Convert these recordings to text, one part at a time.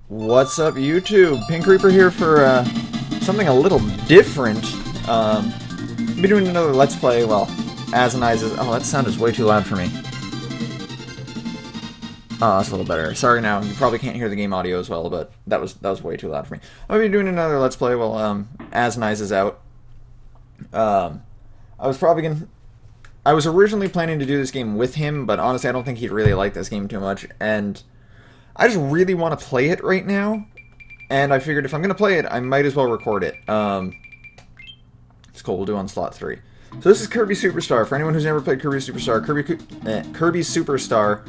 What's up, YouTube? Pink Reaper here for something a little different. I'll be doing another Let's Play, well, Asinizes. Oh, that sound is way too loud for me. Oh, that's a little better. Sorry now, you probably can't hear the game audio as well, but that was way too loud for me. I'll be doing another Let's Play while Asinize is out. I was originally planning to do this game with him, but honestly I don't think he'd really like this game too much, and I just really want to play it right now, and I figured if I'm going to play it, I might as well record it. It's cool, we'll do on slot 3. So this is Kirby Superstar. For anyone who's never played Kirby Superstar, Kirby Superstar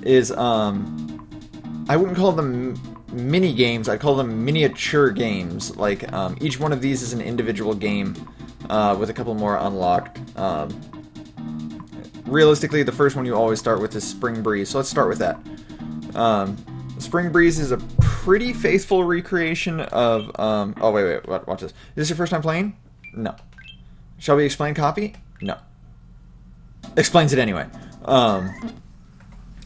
is, I wouldn't call them mini games, I'd call them miniature games. Like, each one of these is an individual game, with a couple more unlocked. Realistically, the first one you always start with is Spring Breeze, so let's start with that. Spring Breeze is a pretty faithful recreation of, oh wait, watch this. Is this your first time playing? No. Shall we explain copy? No. Explains it anyway.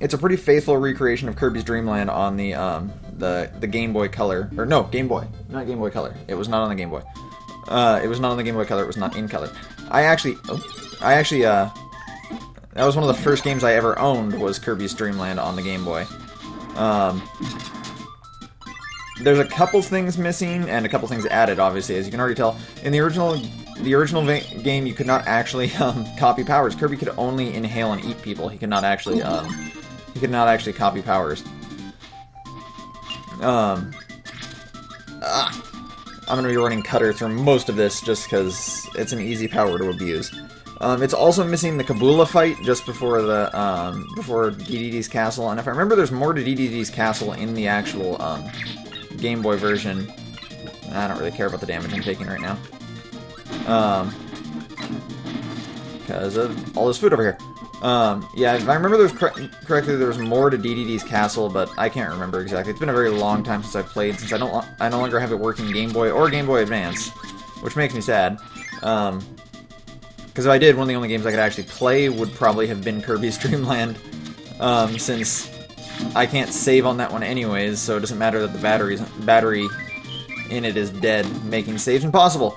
It's a pretty faithful recreation of Kirby's Dream Land on the Game Boy Color, or no, Game Boy, not Game Boy Color. It was not on the Game Boy. It was not on the Game Boy Color, it was not in color. That was one of the first games I ever owned, was Kirby's Dream Land on the Game Boy. There's a couple things missing and a couple things added, obviously, as you can already tell. In the original game, you could not actually copy powers. Kirby could only inhale and eat people. He could not actually copy powers. I'm gonna be running Cutter through most of this just because it's an easy power to abuse. It's also missing the Kabula fight just before the before DDD's castle, and if I remember, there's more to DDD's castle in the actual Game Boy version. I don't really care about the damage I'm taking right now, because of all this food over here. Yeah, if I remember correctly, there was more to DDD's castle, but I can't remember exactly. It's been a very long time since I've played, since I no longer have a working Game Boy or Game Boy Advance, which makes me sad. Because if I did, one of the only games I could actually play would probably have been Kirby's Dream Land, since I can't save on that one anyways, so it doesn't matter that the battery in it is dead, making saves impossible.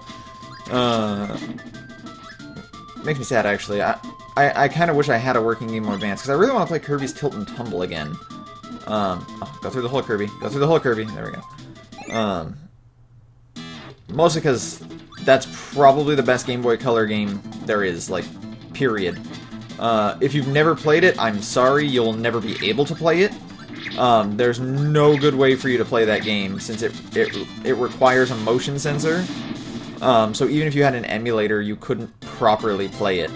Makes me sad, actually. I kind of wish I had a working Game Boy Advance, because I really want to play Kirby's Tilt and Tumble again. Oh, go through the hole, Kirby. Go through the hole, Kirby. There we go. Mostly because that's probably the best Game Boy Color game there is, like, period. If you've never played it, I'm sorry, you'll never be able to play it. There's no good way for you to play that game, since it requires a motion sensor. So even if you had an emulator, you couldn't properly play it.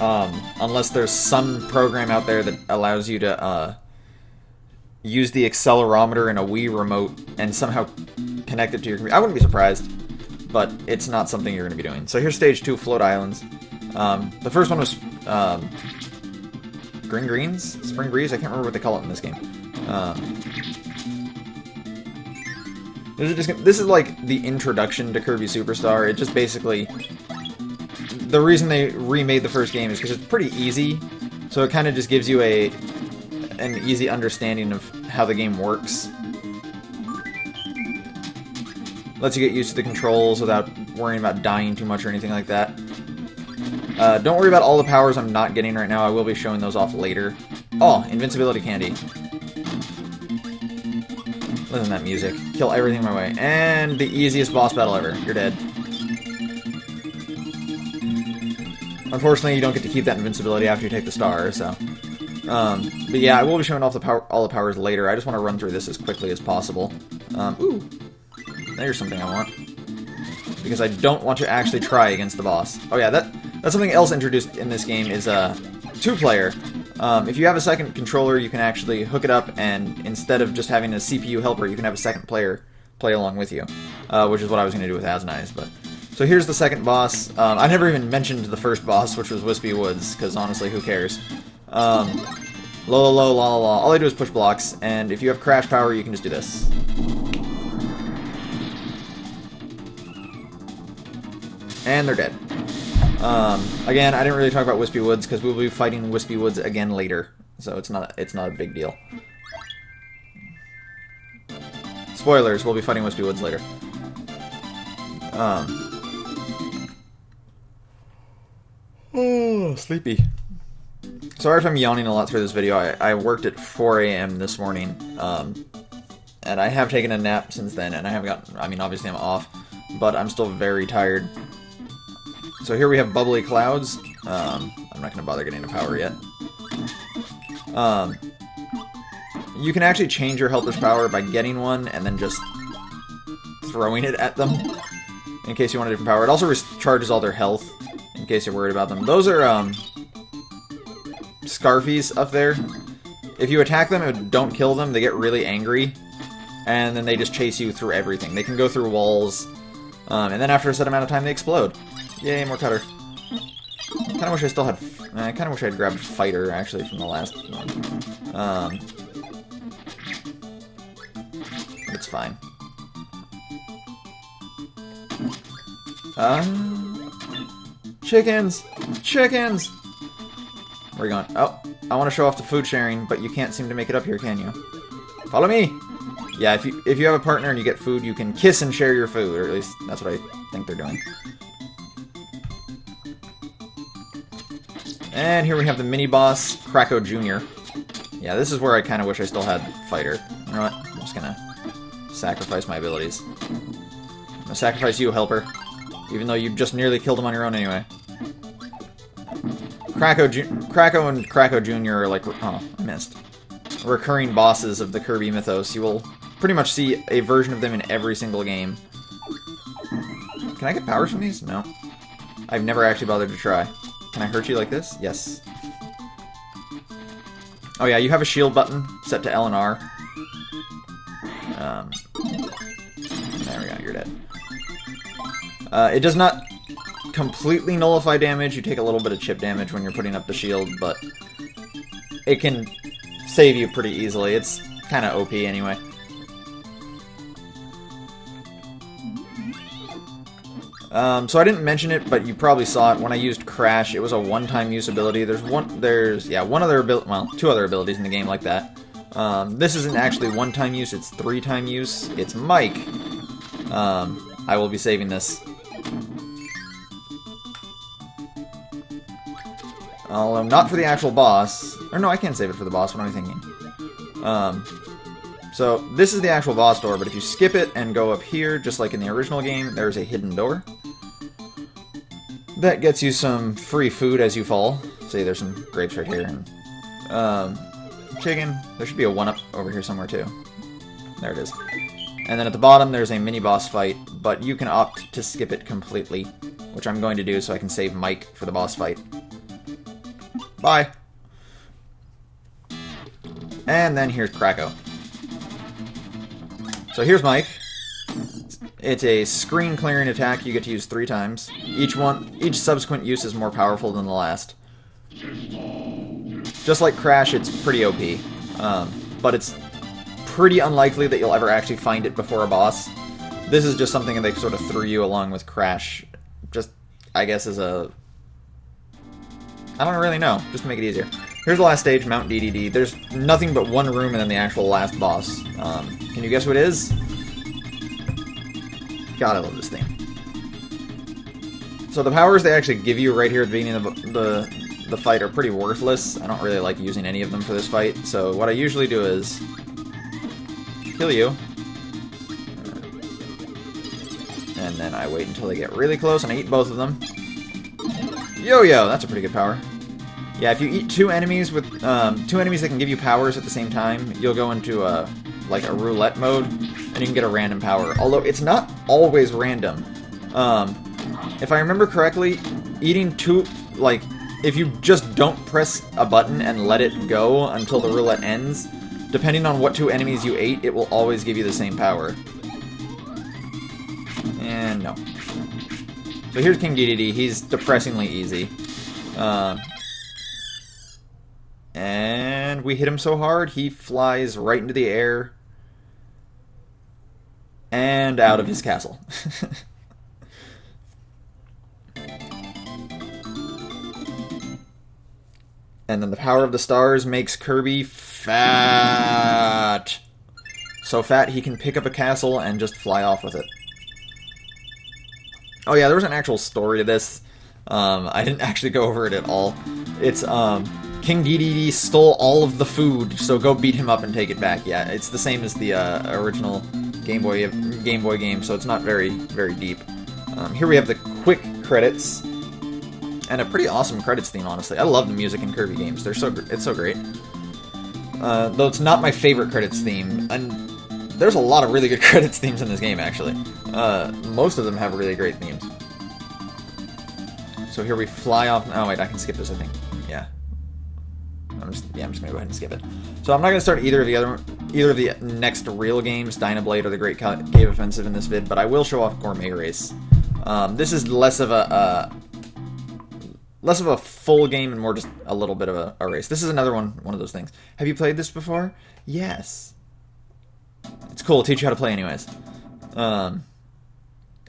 Unless there's some program out there that allows you to, use the accelerometer in a Wii remote and somehow connect it to your computer. I wouldn't be surprised, but it's not something you're going to be doing. So here's stage 2, Float Islands. The first one was Spring Breeze? I can't remember what they call it in this game. This is like the introduction to Kirby Superstar. It just basically... The reason they remade the first game is because it's pretty easy, so it kind of just gives you an easy understanding of how the game works. Lets you get used to the controls without worrying about dying too much or anything like that. Don't worry about all the powers I'm not getting right now. I will be showing those off later. Oh, invincibility candy. Listen to that music. Kill everything my way. And the easiest boss battle ever. You're dead. Unfortunately, you don't get to keep that invincibility after you take the star, so... but yeah, I will be showing off all the powers later. I just want to run through this as quickly as possible. Ooh. There's something I want. Because I don't want to actually try against the boss. Oh yeah, that's something else introduced in this game, is a 2-player. If you have a second controller, you can actually hook it up, and instead of just having a CPU helper, you can have a second player play along with you. Which is what I was going to do with Asinize, but... So here's the second boss. I never even mentioned the first boss, which was Wispy Woods, because honestly, who cares? Low, low, low, la, la, la. All I do is push blocks, and if you have crash power, you can just do this. And they're dead. Again, I didn't really talk about Wispy Woods, because we'll be fighting Wispy Woods again later, so it's not a big deal. Spoilers, we'll be fighting Wispy Woods later. Oh, sleepy. Sorry if I'm yawning a lot through this video. I worked at 4 a.m. this morning, and I have taken a nap since then, and I haven't gotten, I mean, obviously I'm off, but I'm still very tired. So here we have bubbly clouds. I'm not going to bother getting a power yet. You can actually change your helper's power by getting one and then just throwing it at them in case you want a different power. It also recharges all their health in case you're worried about them. Those are Scarfies up there. If you attack them and don't kill them, they get really angry, and then they just chase you through everything. They can go through walls, and then after a set amount of time, they explode. Yay, more cutter. Kind of wish I still had. I kind of wish I had grabbed Fighter actually from the last one. It's fine. Chickens! Chickens! Where are you going? Oh, I want to show off the food sharing, but you can't seem to make it up here, can you? Follow me! Yeah, if you have a partner and you get food, you can kiss and share your food, or at least that's what I think they're doing. And here we have the mini-boss, Kracko Jr. Yeah, this is where I kind of wish I still had Fighter. You know what? I'm just gonna sacrifice my abilities. I'm gonna sacrifice you, helper. Even though you just nearly killed him on your own anyway. Kracko and Kracko Jr. are like... Oh, I missed. Recurring bosses of the Kirby mythos. You will pretty much see a version of them in every single game. Can I get powers from these? No. I've never actually bothered to try. Can I hurt you like this? Yes. Oh yeah, you have a shield button set to L and R. There we go, you're dead. It does not completely nullify damage. You take a little bit of chip damage when you're putting up the shield, but it can save you pretty easily. It's kind of OP anyway. So I didn't mention it, but you probably saw it when I used Crash. It was a one-time use ability. There's one other ability, well, two other abilities in the game like that. This isn't actually one-time use, it's three-time use. It's Mike. I will be saving this. Although not for the actual boss. Or no, I can't save it for the boss, what am I thinking? So this is the actual boss door, but if you skip it and go up here, just like in the original game, there's a hidden door. That gets you some free food as you fall. See, there's some grapes right here. And, chicken. There should be a 1-up over here somewhere too. There it is. And then at the bottom, there's a mini-boss fight, but you can opt to skip it completely, which I'm going to do so I can save Mike for the boss fight. Bye! And then here's Kracko. So here's Mike. It's a screen-clearing attack you get to use 3 times. Each subsequent use is more powerful than the last. Just like Crash, it's pretty OP. But it's pretty unlikely that you'll ever actually find it before a boss. This is just something that they sort of threw you along with Crash. Just, I guess, as a... I don't really know, just to make it easier. Here's the last stage, Mount DDD. There's nothing but one room and then the actual last boss. Can you guess what it is? God, I love this theme. So the powers they actually give you right here at the beginning of the fight are pretty worthless. I don't really like using any of them for this fight. So what I usually do is kill you. And then I wait until they get really close and I eat both of them. Yo-yo, that's a pretty good power. Yeah, if you eat 2 enemies with 2 enemies that can give you powers at the same time, you'll go into like a roulette mode, and you can get a random power. Although it's not always random. If I remember correctly, eating 2, like if you just don't press a button and let it go until the roulette ends, depending on what 2 enemies you ate, it will always give you the same power. And no. So here's King DDD. He's depressingly easy. And we hit him so hard, he flies right into the air and out of his castle. And then the power of the stars makes Kirby fat. so fat he can pick up a castle and just fly off with it. Oh yeah, there was an actual story to this. I didn't actually go over it at all. It's, King Dedede stole all of the food, so go beat him up and take it back. Yeah, it's the same as the original Game Boy game, so it's not very, very deep. Here we have the quick credits, and a pretty awesome credits theme, honestly. I love the music in Kirby games. It's so great. Though it's not my favorite credits theme, and there's a lot of really good credits themes in this game, actually. Most of them have really great themes. So here we fly off. Oh wait, I can skip this, I think. Yeah. I'm just gonna go ahead and skip it. So I'm not gonna start either of the next real games, Dynablade or the Great Cave Offensive in this vid, but I will show off Gourmet Race. This is less of a full game and more just a little bit of a race. This is another one of those things. Have you played this before? Yes. It's cool. It'll teach you how to play anyways.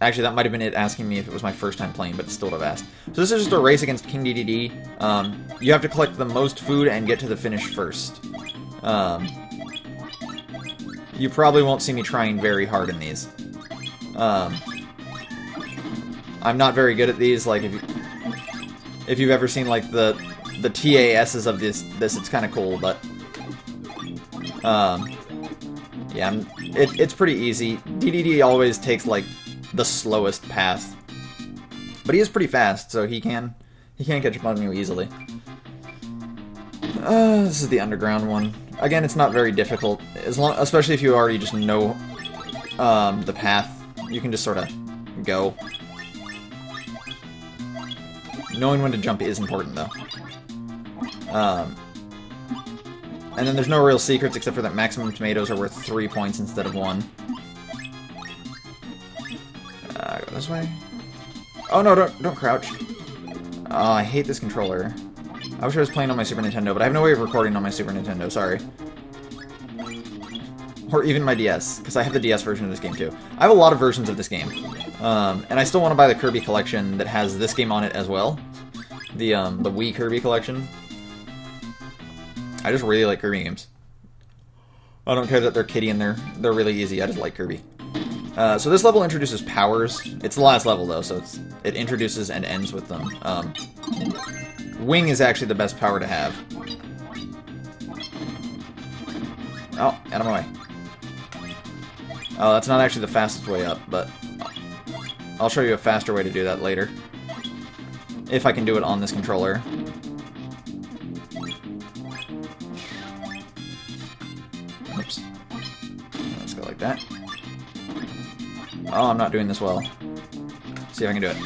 Actually, that might have been it asking me if it was my first time playing, but it still would have asked. So this is just a race against King Dedede. You have to collect the most food and get to the finish first. You probably won't see me trying very hard in these. I'm not very good at these. Like if you've ever seen like the TASs of this it's kind of cool, but yeah, it's pretty easy. Dedede always takes like the slowest path, but he is pretty fast, so he can catch up on you easily. This is the underground one. Again, it's not very difficult, especially if you already just know the path. You can just sort of go. Knowing when to jump is important, though. And then there's no real secrets except for that maximum tomatoes are worth 3 points instead of 1. Go this way. Oh no, don't crouch. Oh, I hate this controller. I wish I was playing on my Super Nintendo, but I have no way of recording on my Super Nintendo, sorry. Or even my DS, because I have the DS version of this game too. I have a lot of versions of this game. And I still want to buy the Kirby collection that has this game on it as well. The Wii Kirby collection. I just really like Kirby games. I don't care that they're kiddie and they're really easy, I just like Kirby. So this level introduces powers. It's the last level though, so it introduces and ends with them. Wing is actually the best power to have. Oh, out of my way. Oh, that's not actually the fastest way up, but I'll show you a faster way to do that later. If I can do it on this controller. Oops. Let's go like that. Oh, I'm not doing this well. See if I can do it.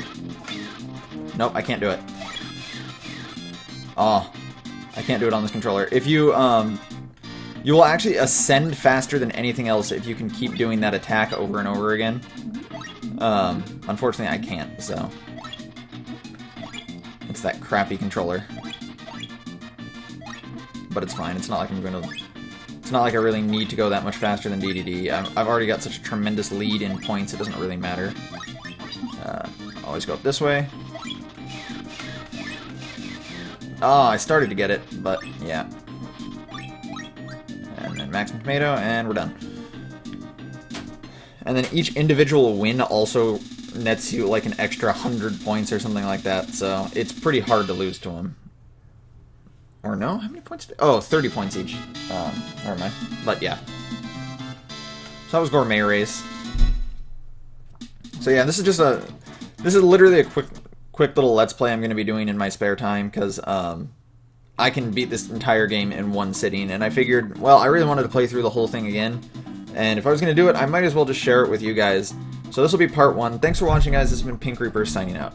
Nope, I can't do it. Oh, I can't do it on this controller. If you, you will actually ascend faster than anything else if you can keep doing that attack over and over again. Unfortunately, I can't, so. It's that crappy controller. But it's fine, it's not like I'm going to... It's not like I really need to go that much faster than Dedede. I've already got such a tremendous lead in points, it doesn't really matter. Always go up this way. Oh, I started to get it, but yeah. And then maximum tomato, and we're done. And then each individual win also nets you like an extra 100 points or something like that, so it's pretty hard to lose to him. Or no? How many points? Oh, 30 points each. Never mind. But yeah. So that was Gourmet Race. So yeah, this is literally a quick little Let's Play I'm going to be doing in my spare time, because I can beat this entire game in one sitting, and I figured, well, I really wanted to play through the whole thing again, and if I was going to do it, I might as well just share it with you guys. So this will be part 1. Thanks for watching, guys. This has been Pink Reaper signing out.